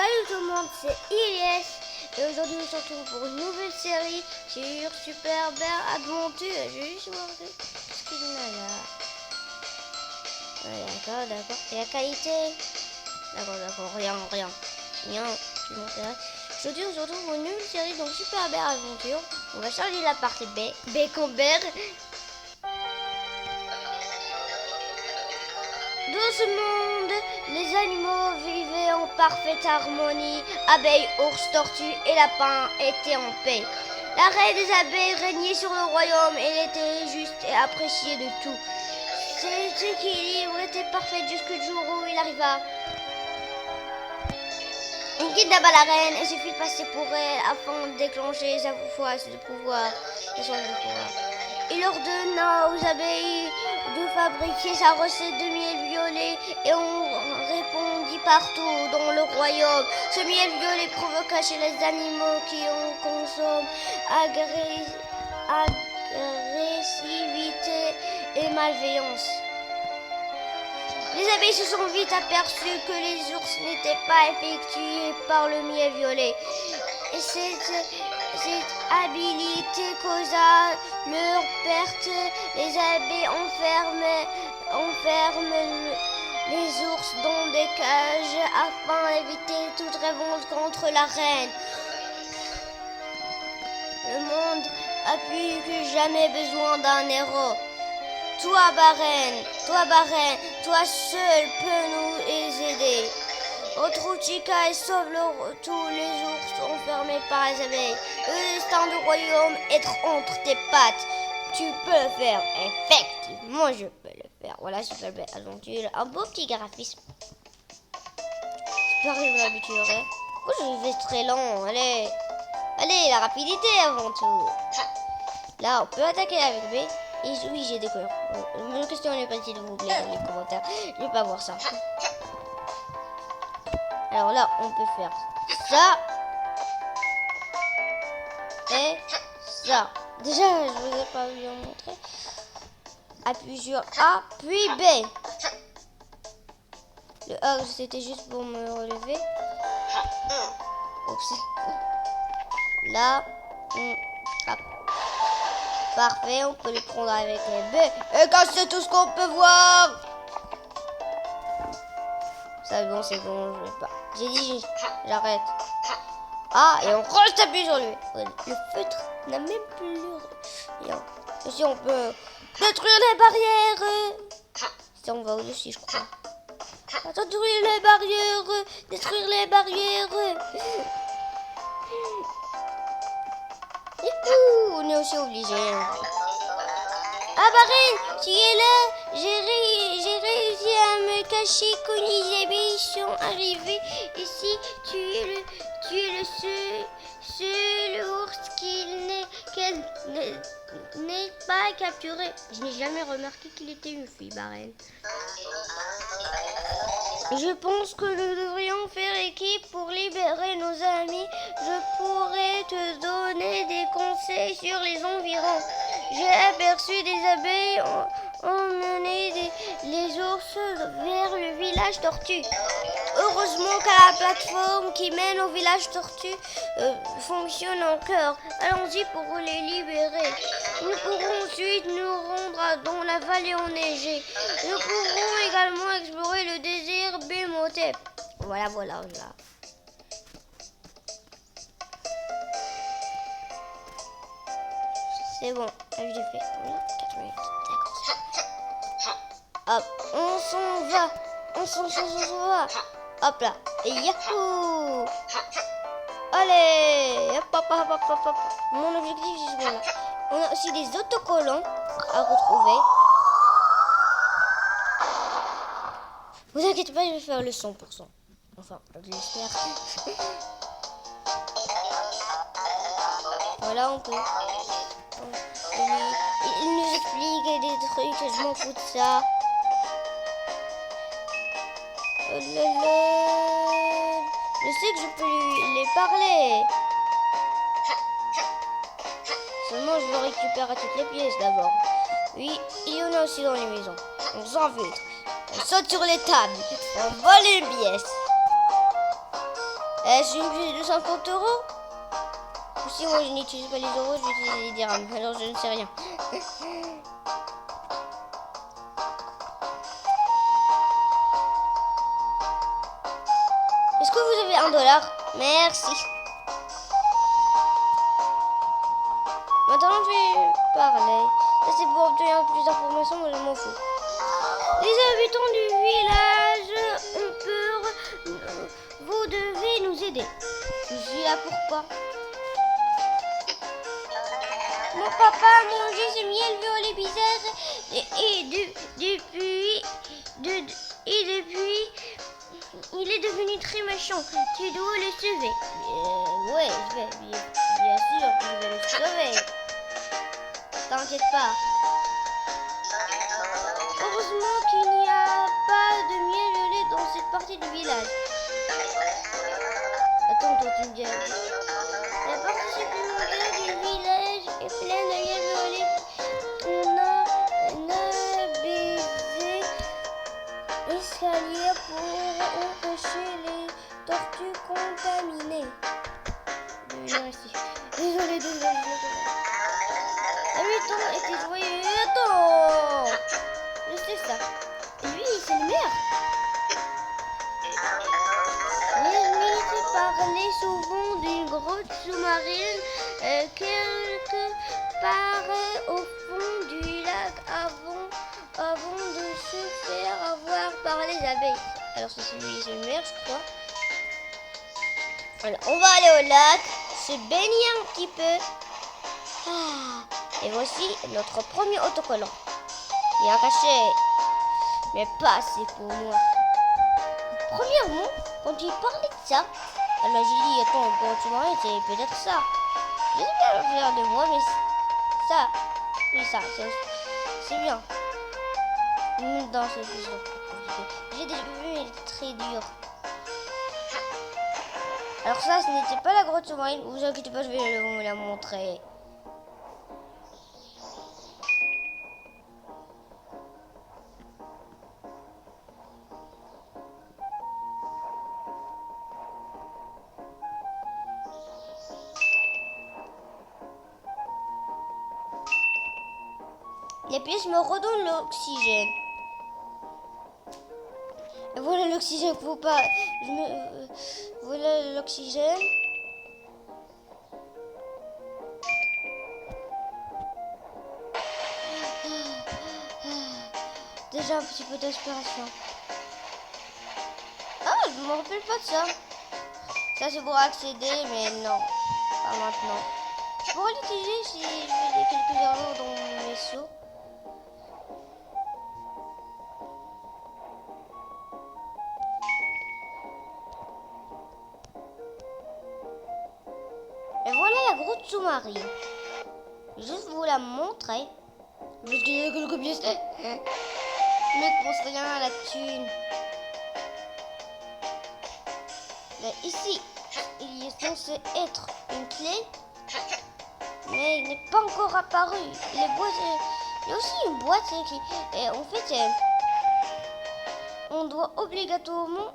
Salut tout le monde, c'est Ilyes et aujourd'hui on se retrouve pour une nouvelle série sur Super Bear Adventure. Je vais juste voir ce qu'il y a là. Ouais, d'accord. Et la qualité? D'accord, rien qui m'intéresse. Aujourd'hui on se retrouve pour une nouvelle série donc Super Bear Adventure. On va changer la partie B, Bacon Bear. Dans ce monde, les animaux vivaient en parfaite harmonie. Abeilles, ours, tortues et lapins étaient en paix. La reine des abeilles régnait sur le royaume. Elle était juste et appréciée de tout. Cet équilibre était parfait jusqu'au jour où il arriva. On kidnappa la reine et se fit passer pour elle afin de déclencher sa soif de pouvoir. Il ordonna aux abeilles de fabriquer sa recette de miel violet et on répondit partout dans le royaume. Ce miel violet provoqua chez les animaux qui en consomment agressivité et malveillance. Les abeilles se sont vite aperçues que les ours n'étaient pas effectués par le miel violet. Et cette habilité causa leur perte. Les abeilles enferment les ours dans des cages afin d'éviter toute révolte contre la reine. Le monde a plus que jamais besoin d'un héros. Toi, Barène, toi seul peux nous aider. Retrouve Chica et sauve tous les ours enfermés par les abeilles. Le destin du royaume est entre tes pattes. Tu peux le faire. Effectivement, je peux le faire. Voilà, Super Bear Adventure. Un beau petit graphisme. J'espère que je m'habituerai. Pourquoi je vais très lent? Allez, la rapidité avant tout. Là, on peut attaquer avec B. Et oui, j'ai découvert. Me questionnez pas s'il vous plaît dans les commentaires. Je vais pas voir ça. Alors là, on peut faire ça et ça. Déjà, je vous ai pas bien montré. Appuie sur A, puis B. Le A, c'était juste pour me relever. Oups. Là, hop. Parfait, on peut le prendre avec les B. Et casser tout ce qu'on peut voir. Ça, c'est bon, je vais pas. J'ai dit, j'arrête. Ah, et on s'appuie sur lui. Le feutre n'a même plus rien. Ici, on peut détruire les barrières. Si on va au-dessus, je crois. Détruire les barrières. Détruire les barrières. On est aussi obligé. Ah, Barène, tu es là. J'ai réussi à me cacher quand les abeilles sont arrivées ici. Tu es le seul ours qu'elle n'est pas capturé. Je n'ai jamais remarqué qu'il était une fille, Barène. Je pense que nous devrions faire équipe pour libérer nos amis. Je pourrais te donner des conseils sur les environs. J'ai aperçu des abeilles emmener les ours vers le village tortue. Heureusement que la plateforme qui mène au village tortue fonctionne encore. Allons-y pour les libérer. Nous pourrons ensuite nous rendre dans la vallée enneigée. Nous pourrons également explorer le désert Bémotep. Voilà. C'est bon, j'ai fait. Hop, on s'en va. Hop là, et yahoo! Allez, hop. Mon objectif, c'est ce là. On a aussi des autocollants à retrouver. Vous inquiétez pas, je vais faire le 100%. Enfin, je l'espère. Voilà, on peut. Il nous explique des trucs, je m'en fous de ça. Je sais que je peux lui parler. Seulement, je veux récupérer toutes les pièces d'abord. Oui, il y en a aussi dans les maisons. On s'infiltre. On saute sur les tables. On vole les pièces. Est-ce une pièce de 50 €? Ou si moi je n'utilise pas les euros, j'utilise les dirhams. Alors je ne sais rien. Est-ce que vous avez $1? Merci. Maintenant je vais parler. Ça c'est pour obtenir plus d'informations, moi je m'en fous. Les habitants du village ont peur. Vous devez nous aider. Je suis là pourquoi? Mon papa a mangé ce miel violet bizarre depuis, il est devenu très méchant. Tu dois le sauver. Ouais, je vais, bien sûr que je vais le sauver. T'inquiète pas. Heureusement qu'il n'y a pas de miel violet dans cette partie du village. Attends, toi tu me dis. La partie supplémentaire du village est pleine de miel violet. On a baisé l'escalier pour empêcher les tortues contaminées. Désolé. Habitants étaient joyeux. Attends, je sais ça. Lui, c'est le maire. Les militaires parlaient souvent d'une grotte sous-marine quelque part au fond du lac avant de se faire avoir par les abeilles. Alors c'est le maire, je crois. Alors, on va aller au lac, se baigner un petit peu. Et voici notre premier autocollant. Bien caché, mais pas assez pour moi. Premièrement, quand il parlait de ça, alors j'ai dit, attends, quand tu m'arrêtes, c'est peut-être ça. Je sais bien le faire de moi, mais ça, oui, ça, c'est bien. Dans ce jeu, j'ai déjà vu, mais il est très dur. Alors ça, ce n'était pas la grotte sous-marine. Vous inquiétez pas, je vais vous la montrer. Les pièces me redonnent l'oxygène. Et voilà l'oxygène, faut pas. Voilà l'oxygène. Déjà un petit peu d'inspiration. Ah, je me rappelle pas de ça. Ça c'est pour accéder, mais non, pas maintenant. Je pourrais l'utiliser si je fais quelques erreurs dans mon vaisseau. Et voilà la grotte sous-marine. Juste vous la montrer. Parce qu'il y a quelques pièces. Le mec pense rien à la thune. Mais ici, il est censé être une clé. Mais il n'est pas encore apparu. Il y a aussi une boîte qui. Et en fait, on doit obligatoirement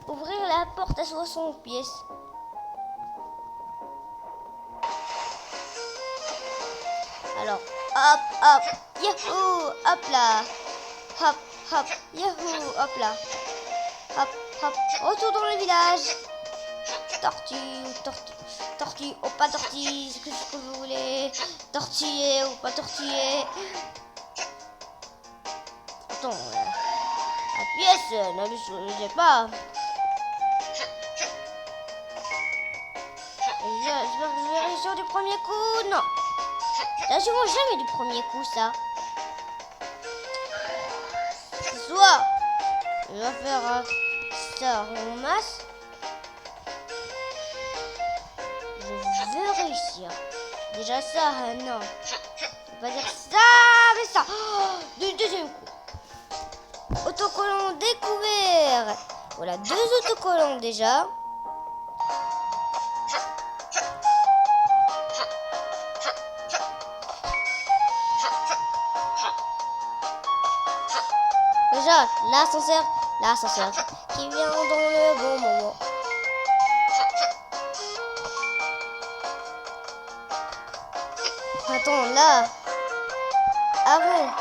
ouvrir la porte à 60 pièces. Alors, hop, hop, yahoo, hop là. Hop, hop, yahoo, hop là. Hop, hop, retour dans le village. Tortue, ou pas tortue, c'est ce que vous voulez. Tortiller ou pas tortiller. Attends, la pièce, ne l'utilisez pas. J'espère que je vais réussir du premier coup. Non. Ça se voit jamais du premier coup, ça. Soit je vais faire ça en masse. Je veux réussir. Déjà ça, non. Je vais pas dire ça, mais ça. Oh, deuxième coup. Autocollant découvert. Voilà, 2 autocollants déjà. Déjà, l'ascenseur qui vient dans le bon moment. attends, là. Avant.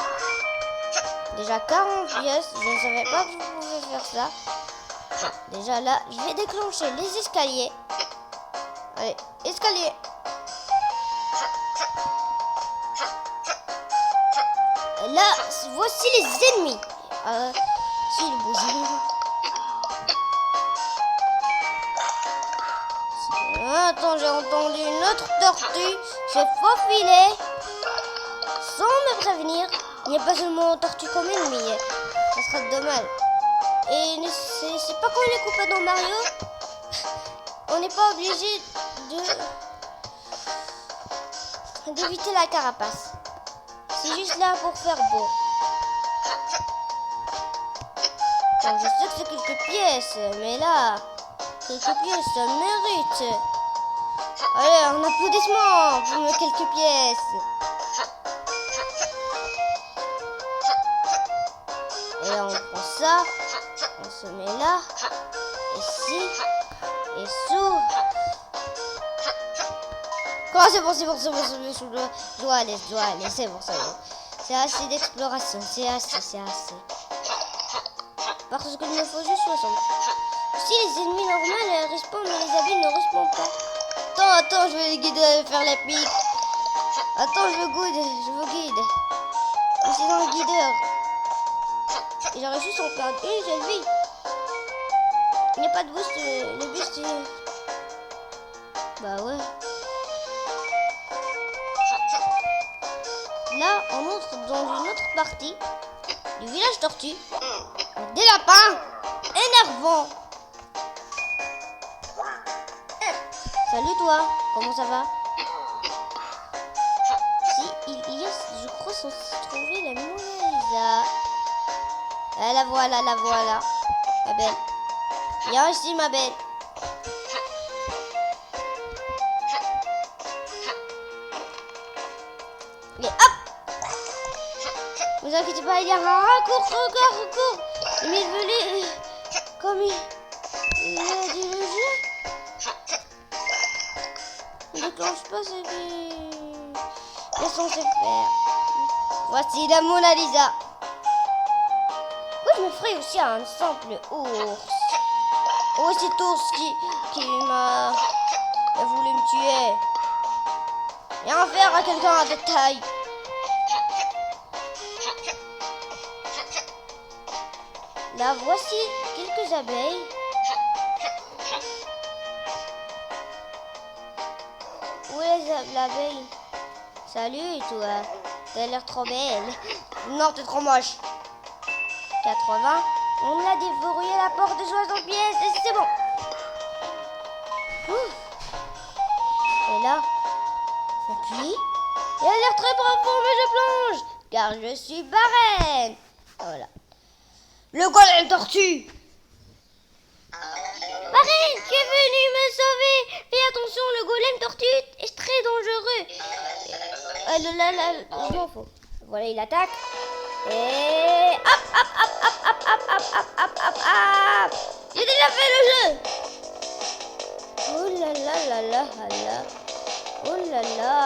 Déjà 40 pièces. Je ne savais pas que je pouvais faire ça. Déjà là, je vais déclencher les escaliers. Allez, escalier. Là, voici les ennemis. Si le bougie. Attends, j'ai entendu une autre tortue s'est faufilée sans me prévenir. Il n'y a pas seulement tortue comme ennemi. Ça serait dommage. Et c'est pas qu'on les coupe dans Mario. On n'est pas obligé d'éviter la carapace. C'est juste là pour faire beau. Donc, je sais que c'est quelques pièces, mais là, quelques pièces, ça mérite. Allez, un applaudissement pour mes quelques pièces. Et là, on prend ça. On se met là. Ici. Et sous. Oh, c'est bon. Je dois aller, c'est bon, ça y est. C'est assez d'exploration, c'est assez. Parce qu'il me faut juste 60. Si les ennemis normaux respawnent, mais les habiles ne respawnent pas. Attends, je vais les guider, faire la pique. Attends, je vous guide. Je suis dans le guideur. Et j'aurais juste en perdre une seule vie. Il n'y a pas de boost, le boost bah ouais. Là, on entre dans une autre partie du village tortue. Des lapins énervants. Salut toi, comment ça va? Si, il y a, je crois, censé trouver la Mona Lisa. Ah, la voilà, ma belle. Viens ici, ma belle. Mais hop! Vous inquiétez pas, il y a un recours. Mais il veut comme il a dit le jeu. Il déclenche pas ce qu'il est censé faire. Voici la Mona Lisa. Moi, je me ferai aussi un simple ours. Oh, cet ours qui m'a voulu me tuer. Rien faire à quelqu'un de taille. Là, voici quelques abeilles. Où est l'abeille? Salut, toi. T'as l'air trop belle. Non, t'es trop moche. 80. On a déverrouillé la porte de 60 pièces et c'est bon. Ouf. Et là, on plie. Elle a l'air très profond, mais je plonge. Car je suis Barren. Voilà. Le golem tortue. Barren, tu es venu me sauver. Fais attention, le golem tortue est très dangereux. Je m'en fous. Voilà, il attaque. Et hop. J'ai déjà fait le jeu. Oh là. Oh là là.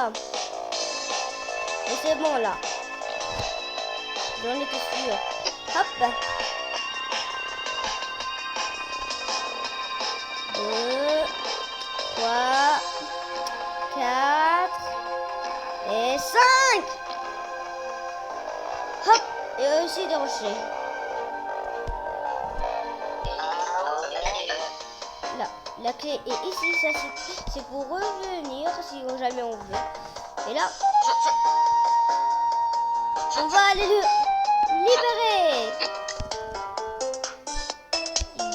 Et c'est bon là. J'en étais sûr. Hop. 2, 3, 4 et 5. Hop. Et aussi des rochers. Là, la clé est ici. Ça c'est pour revenir si jamais on veut. Et là, on va aller le libérer.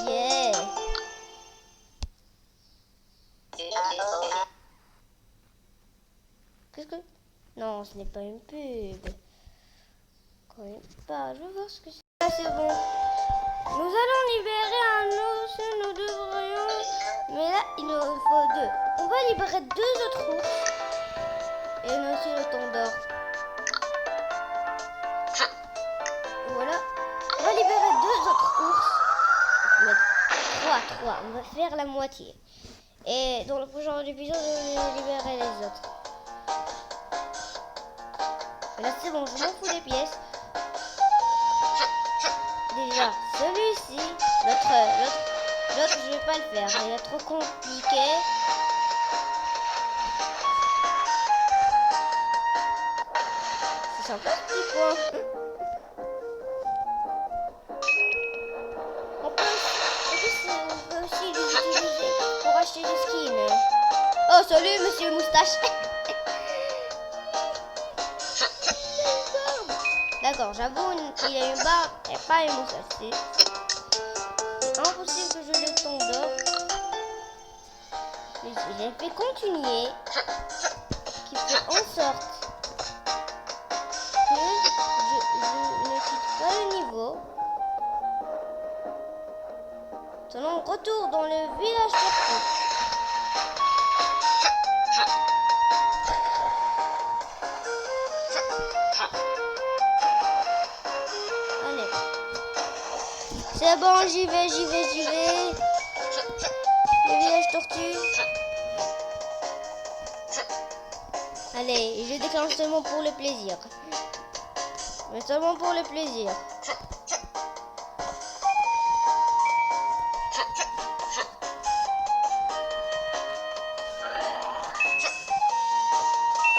Yeah. Qu'est-ce que... Non, ce n'est pas une pub. Quand même pas. Je veux voir ce que c'est. Ah, c'est bon. Nous allons libérer un ours. Nous devrions... Mais là, il nous faut 2. On va libérer 2 autres ours. Et aussi le tondeur. Voilà. On va libérer 2 autres ours. 3. On va faire la moitié. Et dans le prochain épisode, on va libérer les autres. Mais là, c'est bon, je m'en fous des pièces. Déjà, celui-ci, l'autre, je vais pas le faire. Il est trop compliqué. C'est sympa ce petit point. En plus, on peut aussi l'utiliser pour acheter des skins. Oh, salut, monsieur Moustache. D'accord, j'avoue, il a une barbe et pas une moustache. C'est impossible que je le tombe. J'ai fait continuer, qui fait en sorte que je ne quitte pas le niveau. Selon retour dans le village tortue. Allez. C'est bon, j'y vais. Le village tortue. Allez, je déclenche seulement pour le plaisir. Mais seulement pour le plaisir.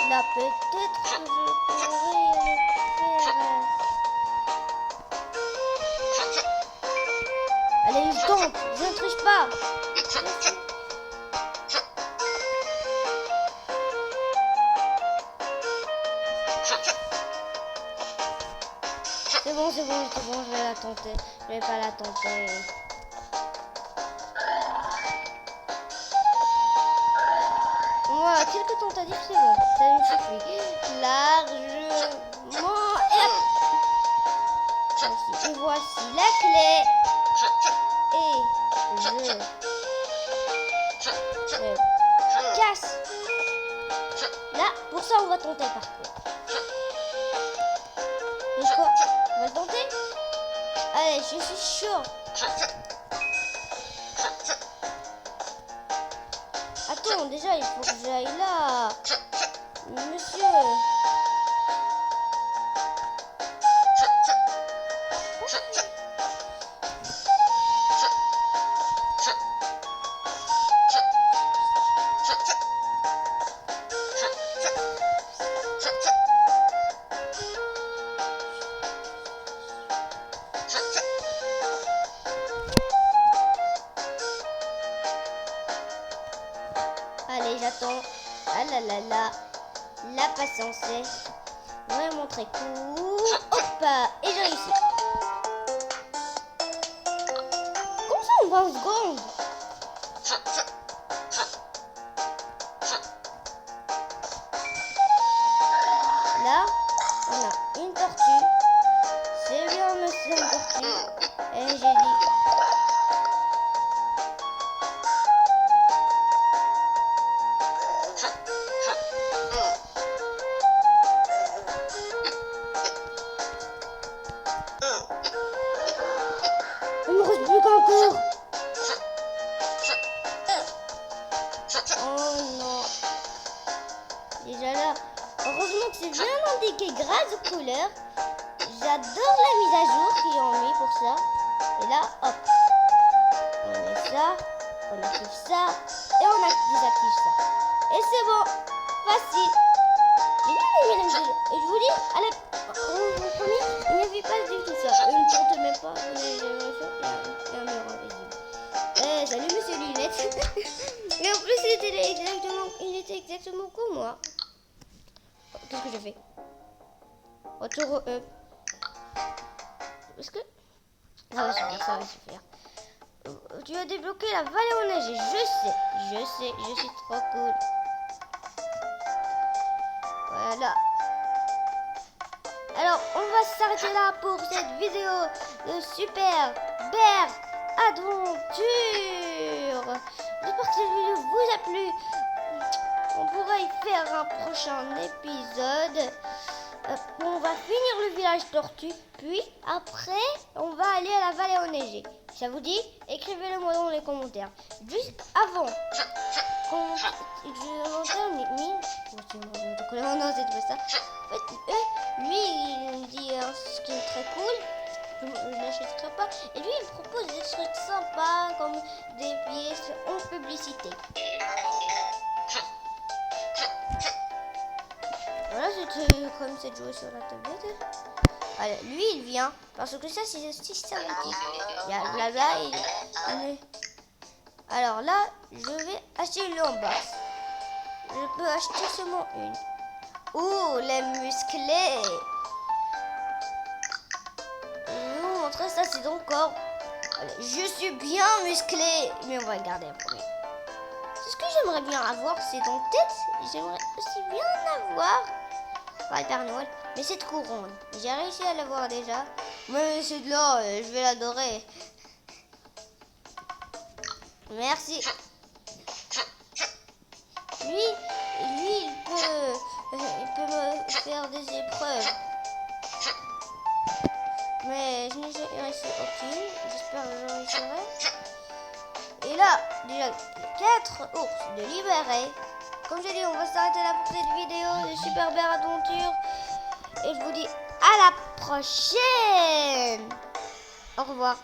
Là, peut-être que je pourrais le faire. Allez, je tente. Je ne triche pas. C'est bon, je vais la tenter. Je vais pas la tenter. Voilà, quelques tentatives, c'est bon. Ça me suffit. Largement. Et voici la clé. Et je casse. Là, pour ça, on va tenter par contre. Mais quoi? On va le tenter? Allez, je suis chaud. Attends, déjà, il faut que j'aille là. Monsieur. Allez, j'attends. Ah là là là. La patience est vraiment très cool. Hop, et j'ai réussi. Comment ça en 20 secondes? Là, on a une tortue. C'est bien, monsieur, une tortue. Et j'ai dit... Il me reste plus qu'encore. Oh non. Déjà là, heureusement que c'est bien indiqué grâce aux couleurs. J'adore la mise à jour qu'ils ont mis pour ça. Et là, hop. On met ça, on active ça et on désactive ça. Et c'est bon. Facile. J'ai bien aimé la jeu. Et je vous dis, allez, au premier, il n'y avait pas du tout ça. Une porte même pas. Il y a un mur invisible. Salut monsieur Lunette. Mais en plus, il était exactement comme moi. Qu'est-ce que je fais? Retour au up. Est-ce que... Ça va suffire. Tu as débloqué la vallée enneigée. Je sais, je suis trop cool. Voilà. Alors, on va s'arrêter là pour cette vidéo de Super Bear Adventure. J'espère que cette vidéo vous a plu. On pourra y faire un prochain épisode. On va finir le village tortue. Puis, après, on va aller à la vallée enneigée. Ça vous dit? Écrivez-le moi dans les commentaires. Juste avant. Non, c'est pas ça. En fait, lui, il me dit ce qui est très cool. Je ne l'achèterai pas. Et lui, il propose des trucs sympas comme des pièces en publicité. Voilà, c'était comme c'est de jouer sur la tablette. Alors, lui, il vient parce que ça, c'est sympathique. Il y a blabla et... Alors là, je vais acheter une box. Je peux acheter seulement une. Ouh, les musclés. Je vais vous montrer ça, c'est ton corps. Alors, je suis bien musclé. Mais on va regarder un premier. Ce que j'aimerais bien avoir, c'est ton tête. J'aimerais aussi bien avoir. Pas le Père Noël, mais cette couronne. J'ai réussi à l'avoir déjà. Mais celui-là, je vais l'adorer. Merci. Lui, il peut me faire des épreuves. Mais je n'ai réussi aucune. J'espère que je réussirai. Et là, déjà 4 ours de libérer. Comme j'ai dit, on va s'arrêter là pour cette vidéo de Super Bear Adventure. Et je vous dis à la prochaine. Au revoir.